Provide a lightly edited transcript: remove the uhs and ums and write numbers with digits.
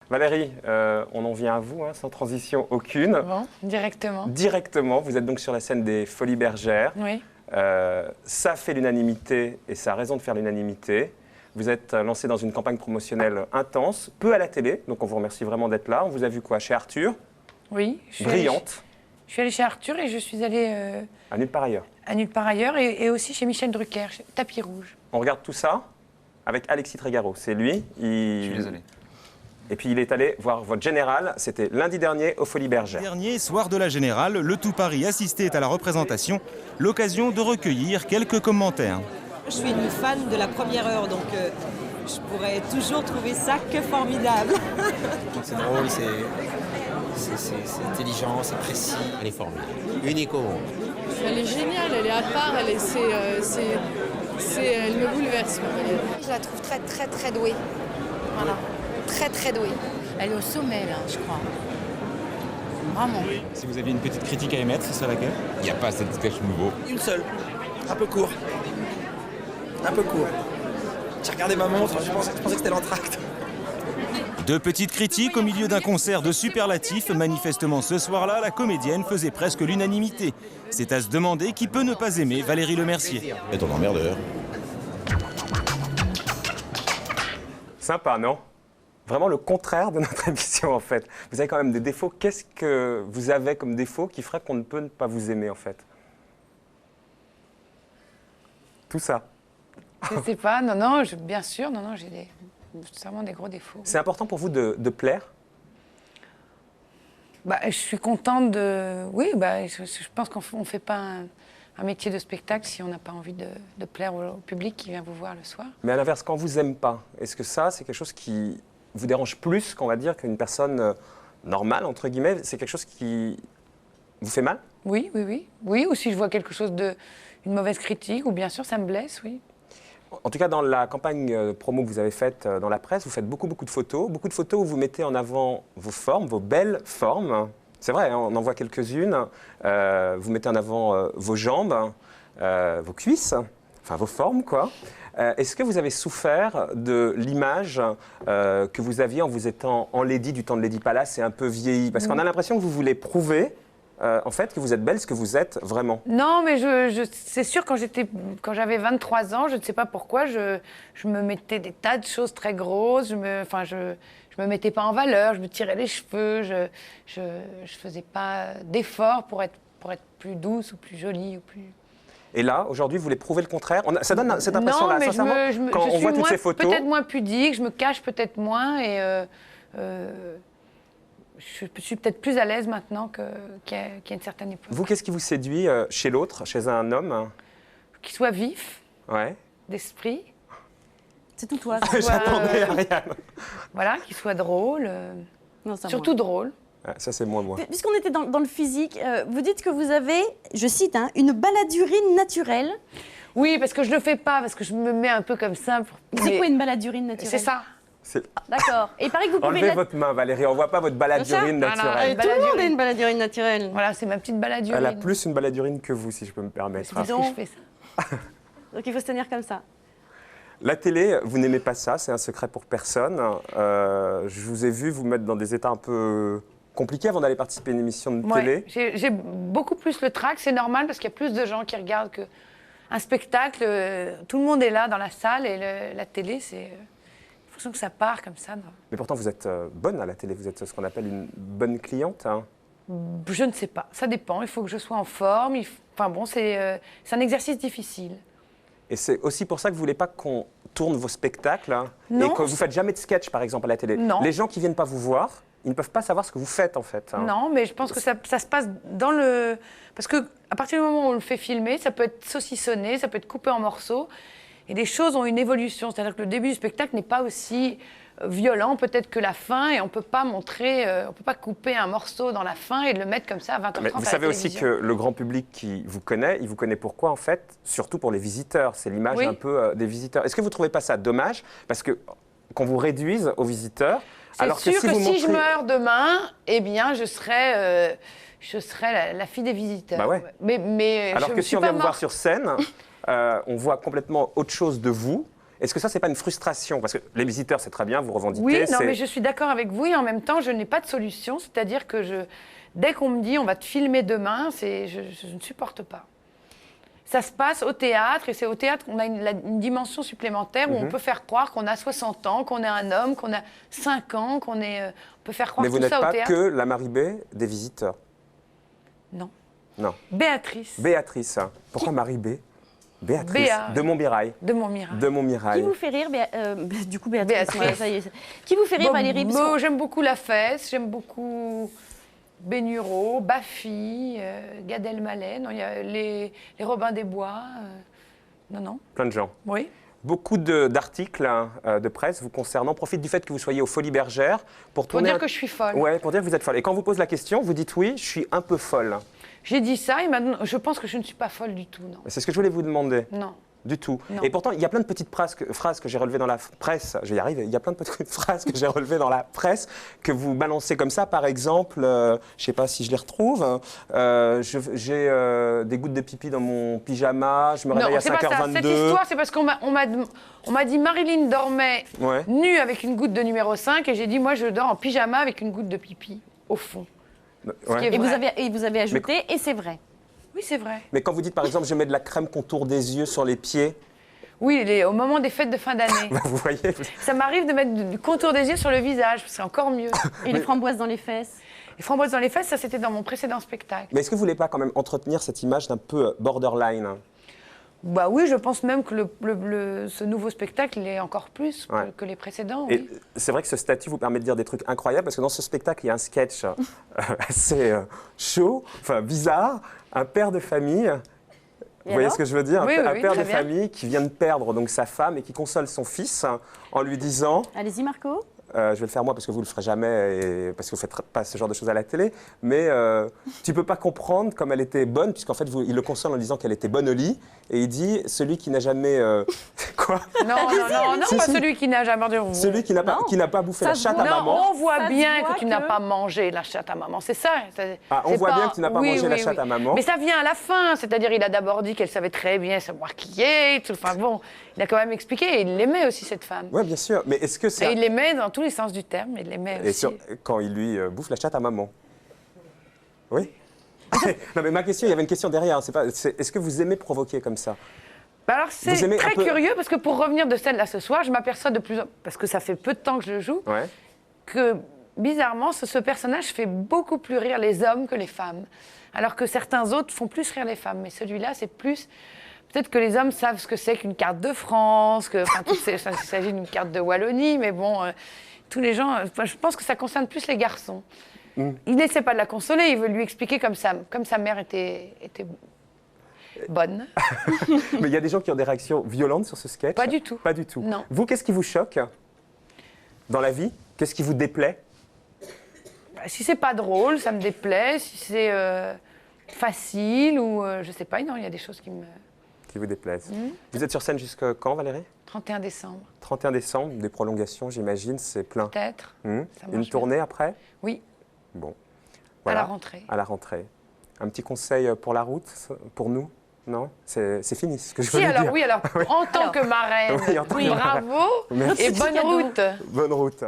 Valérie, on en vient à vous, hein, sans transition aucune. Bon, directement. Directement, vous êtes donc sur la scène des Folies Bergères. Oui. Ça fait l'unanimité et ça a raison de faire l'unanimité. Vous êtes lancé dans une campagne promotionnelle intense, peu à la télé, donc on vous remercie vraiment d'être là. On vous a vu quoi, chez Arthur? Oui. Brillante. Je suis allée chez Arthur et je suis allée À nulle part ailleurs. à Nulle part ailleurs et aussi chez Michel Drucker, chez Tapis Rouge. On regarde tout ça avec Alexis Trégaro. C'est lui. Je suis désolé. Et puis il est allé voir votre général, c'était lundi dernier aux Folies Bergères. Dernier soir de la Générale, le tout Paris assistait à la représentation, l'occasion de recueillir quelques commentaires. Je suis une fan de la première heure, donc je pourrais toujours trouver ça que formidable. C'est drôle, c'est intelligent, c'est précis. Elle est formidable, unique au monde. Elle est géniale, elle est à part, elle me bouleverse. Je la trouve très douée. Voilà. Très douée. Elle est au sommet, là, je crois. Vraiment. Si vous aviez une petite critique à émettre, ce serait laquelle? Il n'y a pas assez de sketch nouveau. Une seule. Un peu court. Un peu court. J'ai regardé ma montre, je pensais que c'était l'entracte. Deux petites critiques au milieu d'un concert de superlatifs. Manifestement, ce soir-là, la comédienne faisait presque l'unanimité. C'est à se demander qui peut ne pas aimer Valérie Lemercier. Et ton emmerdeur. Sympa, non? Vraiment le contraire de notre émission, en fait. Vous avez quand même des défauts. Qu'est-ce que vous avez comme défaut qui ferait qu'on ne peut pas vous aimer, en fait? Tout ça. Je sais pas, non, bien sûr, non, j'ai vraiment des gros défauts. C'est important pour vous de plaire? Je suis contente de... Oui, je pense qu'on ne fait pas un métier de spectacle si on n'a pas envie de plaire au public qui vient vous voir le soir. Mais à l'inverse, quand vous aime pas, est-ce que ça, c'est quelque chose qui vous dérange plus qu'on va dire qu'une personne normale, entre guillemets? C'est quelque chose qui vous fait mal? Oui. Oui, ou si je vois quelque chose une mauvaise critique, ou bien sûr, ça me blesse, oui. En tout cas, dans la campagne promo que vous avez faite dans la presse, vous faites beaucoup de photos où vous mettez en avant vos formes, vos belles formes. C'est vrai, hein, on en voit quelques-unes. Vous mettez en avant vos jambes, vos cuisses, enfin vos formes, quoi. Est-ce que vous avez souffert de l'image que vous aviez en vous étant en lady du temps de Lady Palace et un peu vieillie? Parce qu'on a l'impression que vous voulez prouver en fait, que vous êtes belle, ce que vous êtes vraiment. Non, mais c'est sûr, quand j'avais 23 ans, je ne sais pas pourquoi, je me mettais des tas de choses très grosses, je me mettais pas en valeur, je me tirais les cheveux, je faisais pas d'efforts pour être plus douce ou plus jolie ou plus... Et là, aujourd'hui, vous voulez prouver le contraire? Ça donne cette impression-là, non, mais sincèrement, quand on voit toutes ces photos. Peut-être moins pudique, je me cache peut-être moins et... je suis peut-être plus à l'aise maintenant qu'à une certaine époque. Vous, qu'est-ce qui vous séduit chez l'autre, chez un homme? Qu'il soit vif, ouais. D'esprit. C'est tout toi. J'attendais Ariane. Voilà, qu'il soit drôle. Non, c'est surtout drôle. Ça, c'est moi. Puisqu'on était dans le physique, vous dites que vous avez, je cite, une baladurine naturelle. Oui, parce que je le fais pas, parce que je me mets un peu comme ça. C'est quoi une baladurine naturelle? C'est ça. D'accord. Et il paraît que vous pouvez... Enlevez votre main, Valérie, on voit pas votre baladurine naturelle. Tout le monde a une baladurine naturelle. Voilà, c'est ma petite baladurine. Elle a plus une baladurine que vous, si je peux me permettre. C'est parce que je fais ça. Donc il faut se tenir comme ça. La télé, vous n'aimez pas ça, c'est un secret pour personne. Je vous ai vu vous mettre dans des états un peu compliqués avant d'aller participer à une émission de télé. J'ai beaucoup plus le trac, c'est normal parce qu'il y a plus de gens qui regardent qu'un spectacle. Tout le monde est là dans la salle et la télé, c'est... que ça part comme ça. Non. Mais pourtant, vous êtes bonne à la télé, vous êtes ce qu'on appelle une bonne cliente. Hein. Je ne sais pas, ça dépend, il faut que je sois en forme. Enfin bon, c'est un exercice difficile. Et c'est aussi pour ça que vous ne voulez pas qu'on tourne vos spectacles hein, non, et que vous ne faites jamais de sketch, par exemple, à la télé. Non. Les gens qui ne viennent pas vous voir, ils ne peuvent pas savoir ce que vous faites, en fait. Hein. Non, mais je pense que ça se passe dans le... Parce qu'à partir du moment où on le fait filmer, ça peut être saucissonné, ça peut être coupé en morceaux. Et les choses ont une évolution, c'est-à-dire que le début du spectacle n'est pas aussi violent peut-être que la fin, et on ne peut pas montrer, on peut pas couper un morceau dans la fin et le mettre comme ça à 20h30 Mais vous savez aussi que le grand public qui vous connaît, il vous connaît pourquoi en fait? Surtout pour les visiteurs, c'est l'image un peu des visiteurs. Est-ce que vous ne trouvez pas ça dommage? Parce que qu'on vous réduise aux visiteurs, alors que sûr que si je meurs demain, eh bien je serai la fille des visiteurs. Bah ouais. Mais alors que si on vient vous voir sur scène, on voit complètement autre chose de vous. Est-ce que ça, c'est pas une frustration? Parce que les visiteurs, c'est très bien, vous revendiquez. Oui, non, mais je suis d'accord avec vous et en même temps, je n'ai pas de solution. C'est-à-dire que dès qu'on me dit on va te filmer demain, je ne supporte pas. Ça se passe au théâtre et c'est au théâtre qu'on a une dimension supplémentaire où on peut faire croire qu'on a 60 ans, qu'on est un homme, qu'on a 5 ans, on peut faire croire mais vous tout n'êtes ça au pas théâtre. que la Marie-B des visiteurs. Non. Non. Béatrice. Béatrice. Pourquoi Marie-B? Béatrice. Béa. De Montmirail. De Montmirail. De Montmirail. Qui vous fait rire, du coup, Béatrice, Béatrice. ouais, ça y est. Qui vous fait rire, Bon, Valérie? Parce que- j'aime beaucoup La Fesse, j'aime beaucoup Bénureau, Baffy, Gad Elmaleh, non, il y a les Robins des Bois. Non. Plein de gens. Oui. Beaucoup d'articles de presse vous concernant profitent du fait que vous soyez aux Folies Bergères pour Pour tourner. dire que je suis folle. Ouais, pour dire que vous êtes folle. Et quand on vous pose la question, vous dites oui, je suis un peu folle. J'ai dit ça et maintenant, je pense que je ne suis pas folle du tout, non. C'est ce que je voulais vous demander. Non. Du tout. Non. Et pourtant, il y a plein de petites phrases que j'ai relevées dans la presse. Je vais y arriver. Il y a plein de petites phrases que j'ai relevées dans la presse que vous balancez comme ça. Par exemple, je ne sais pas si je les retrouve. J'ai des gouttes de pipi dans mon pyjama. Je me réveille à c'est pas ça. 5h22. Cette histoire, c'est parce qu'on m'a dit Marilyn dormait Ouais. nue avec une goutte de numéro 5 et j'ai dit moi je dors en pyjama avec une goutte de pipi, au fond. Ouais. qui est Et vrai. vous avez ajouté, et c'est vrai. Oui, c'est vrai. Mais quand vous dites, par exemple, je mets de la crème contour des yeux sur les pieds, Oui, au moment des fêtes de fin d'année. vous voyez, Ça m'arrive de mettre du contour des yeux sur le visage, c'est encore mieux. Et les framboises dans les fesses. Les framboises dans les fesses, ça c'était dans mon précédent spectacle. mais est-ce que vous voulez pas quand même entretenir cette image d'un peu borderline? Bah oui, je pense même que ce nouveau spectacle il est encore plus Ouais. que les précédents. Et Oui. c'est vrai que ce statut vous permet de dire des trucs incroyables parce que dans ce spectacle, il y a un sketch assez chaud, enfin bizarre, un père de famille. Vous voyez alors ce que je veux dire? Oui, Un oui, père très de bien. famille qui vient de perdre donc sa femme et qui console son fils en lui disant. Allez-y, Marco. Je vais le faire moi parce que vous le ferez jamais et parce que vous faites pas ce genre de choses à la télé. Mais tu peux pas comprendre comme elle était bonne puisqu'en fait il le console en disant qu'elle était bonne au lit et il dit celui qui n'a jamais quoi? Non, Si, pas si. celui qui n'a jamais mangé. Celui qui n'a pas bouffé Ça la se chatte voit. à Non, maman. on voit Ça se bien voit que tu n'as que- pas mangé la chatte à maman, c'est ça. Ah, on c'est voit bien que tu n'as pas mangé la chatte à maman. Mais ça vient à la fin, c'est-à-dire il a d'abord dit qu'elle savait très bien se maquiller, tout. Enfin bon, il a quand même expliqué, et il l'aimait aussi cette femme. Oui, bien sûr. Mais est-ce que Et c'est il l'aimait dans tous les sens du terme, il l'aimait et aussi. quand il lui bouffe la chatte à maman? Oui. Non, mais ma question, il y avait une question derrière. Est-ce que vous aimez provoquer comme ça? Bah alors Vous c'est aimez très un peu- curieux parce que pour revenir de celle-là ce soir, je m'aperçois de plus en parce que ça fait peu de temps que je le joue, Ouais. que bizarrement ce personnage fait beaucoup plus rire les hommes que les femmes. Alors que certains autres font plus rire les femmes. Mais celui-là, c'est plus... Peut-être que les hommes savent ce que c'est qu'une carte de France, il s'agit d'une carte de Wallonie, mais bon, tous les gens... je pense que ça concerne plus les garçons. Il n'essaie pas de la consoler, il veut lui expliquer comme sa mère était bonne. Mais il y a des gens qui ont des réactions violentes sur ce sketch? Pas du tout. Pas du tout. Non. Vous, qu'est-ce qui vous choque dans la vie? Qu'est-ce qui vous déplaît? Bah, si c'est pas drôle, ça me déplaît. Si c'est facile ou je sais pas, non, il y a des choses qui me... Qui vous déplaisent. Vous êtes sur scène jusqu'à quand, Valérie? 31 décembre, 31 décembre, des prolongations, j'imagine, c'est plein. peut-être. Hum. Ça Une marche tournée après? Oui, Bon. à la rentrée. À la rentrée. Un petit conseil pour la route, pour nous? Non? C'est fini, c'est ce que je Si, voulais alors dire. oui, alors en tant que marraine, Oui, en tant que bravo Merci. et bonne Cadeau. route. Bonne route.